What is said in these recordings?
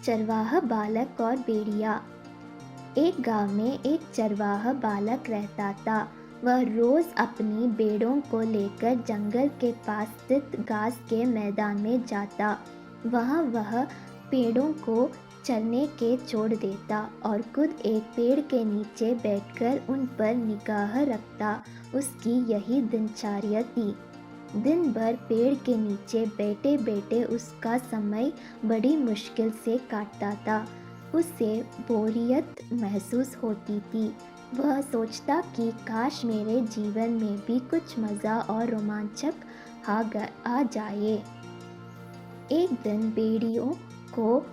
चरवाहा बालक और भेड़िया। एक गांव में एक चरवाहा बालक रहता था। वह रोज अपनी भेड़ों को लेकर जंगल के पास स्थित घास के मैदान में जाता। वहां वह पेड़ों को चरने के छोड़ देता और खुद एक पेड़ के नीचे बैठकर उन पर निगाह रखता। उसकी यही दिनचर्या थी। दिन भर पेड़ के नीचे बैठे बैठे उसका समय बड़ी मुश्किल से काटता था। उसे बोरियत महसूस होती थी। वह सोचता कि काश मेरे जीवन में भी कुछ मज़ा और रोमांचक आ जाए। एक दिन भेड़ियों को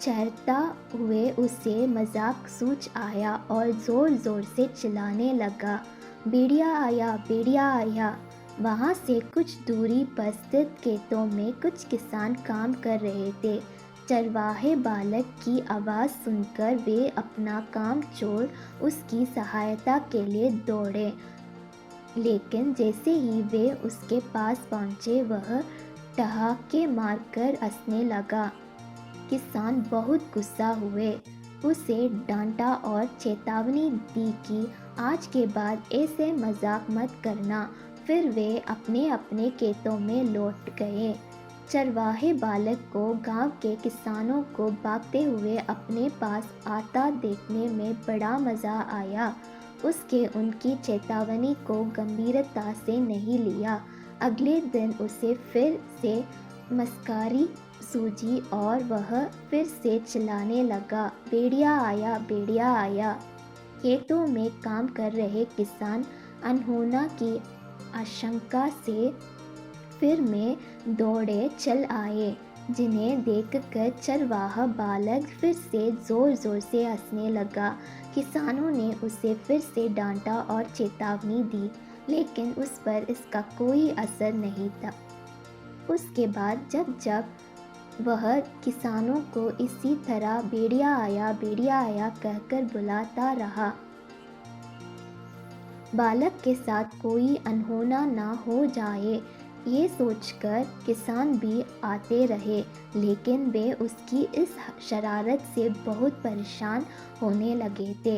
चरता हुए उसे मजाक सूझ आया और ज़ोर ज़ोर से चिल्लाने लगा, भेड़िया आया, भेड़िया आया। वहाँ से कुछ दूरी पर स्थित खेतों में कुछ किसान काम कर रहे थे। चरवाहे बालक की आवाज़ सुनकर वे अपना काम छोड़ उसकी सहायता के लिए दौड़े। लेकिन जैसे ही वे उसके पास पहुँचे वह ठहाके मारकर हंसने लगा। किसान बहुत गुस्सा हुए, उसे डांटा और चेतावनी दी कि आज के बाद ऐसे मजाक मत करना। फिर वे अपने अपने खेतों में लौट गए। चरवाहे बालक को गांव के किसानों को भागते हुए अपने पास आता देखने में बड़ा मज़ा आया। उसके उनकी चेतावनी को गंभीरता से नहीं लिया। अगले दिन उसे फिर से मस्कारी सूझी और वह फिर से चिल्लाने लगा, भेड़िया आया, भेड़िया आया। खेतों में काम कर रहे किसान अनहोना की आशंका से फिर में दौड़े चल आए, जिन्हें देखकर चरवाहा बालक फिर से ज़ोर ज़ोर से हंसने लगा। किसानों ने उसे फिर से डांटा और चेतावनी दी, लेकिन उस पर इसका कोई असर नहीं था। उसके बाद जब जब वह किसानों को इसी तरह भेड़िया आया कहकर बुलाता रहा, बालक के साथ कोई अनहोना ना हो जाए, ये सोचकर किसान भी आते रहे। लेकिन वे उसकी इस शरारत से बहुत परेशान होने लगे थे।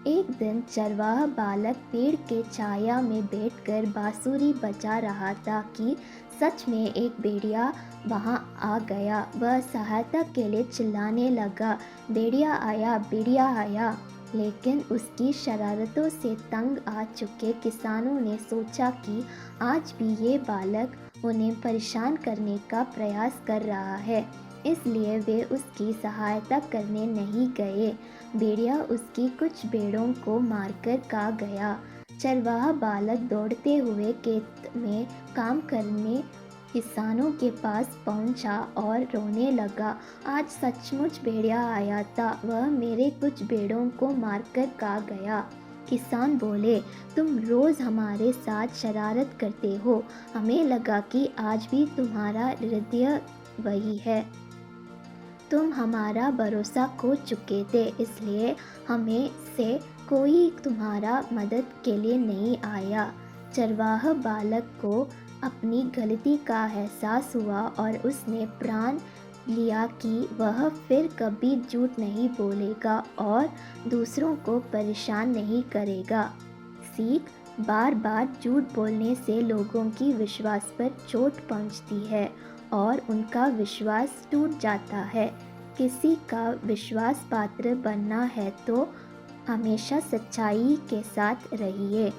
एक दिन चरवाहा बालक पेड़ के छाया में बैठकर बांसुरी बजा रहा था कि सच में एक भेड़िया वहां आ गया। वह सहायता के लिए चिल्लाने लगा, भेड़िया आया, भेड़िया आया। लेकिन उसकी शरारतों से तंग आ चुके किसानों ने सोचा कि आज भी ये बालक उन्हें परेशान करने का प्रयास कर रहा है, इसलिए वे उसकी सहायता करने नहीं गए। भेड़िया उसकी कुछ भेड़ों को मारकर खा गया। चरवाहा बालक दौड़ते हुए खेत में काम करने किसानों के पास पहुंचा और रोने लगा, आज सचमुच भेड़िया आया था, वह मेरे कुछ भेड़ों को मारकर खा गया। किसान बोले, तुम रोज़ हमारे साथ शरारत करते हो, हमें लगा कि आज भी तुम्हारा हृदय वही है। तुम हमारा भरोसा खो चुके थे, इसलिए हमें से कोई तुम्हारा मदद के लिए नहीं आया। चरवाहा बालक को अपनी गलती का एहसास हुआ और उसने प्रण लिया कि वह फिर कभी झूठ नहीं बोलेगा और दूसरों को परेशान नहीं करेगा। सीख, बार बार झूठ बोलने से लोगों की विश्वास पर चोट पहुंचती है और उनका विश्वास टूट जाता है। किसी का विश्वास पात्र बनना है तो हमेशा सच्चाई के साथ रहिए।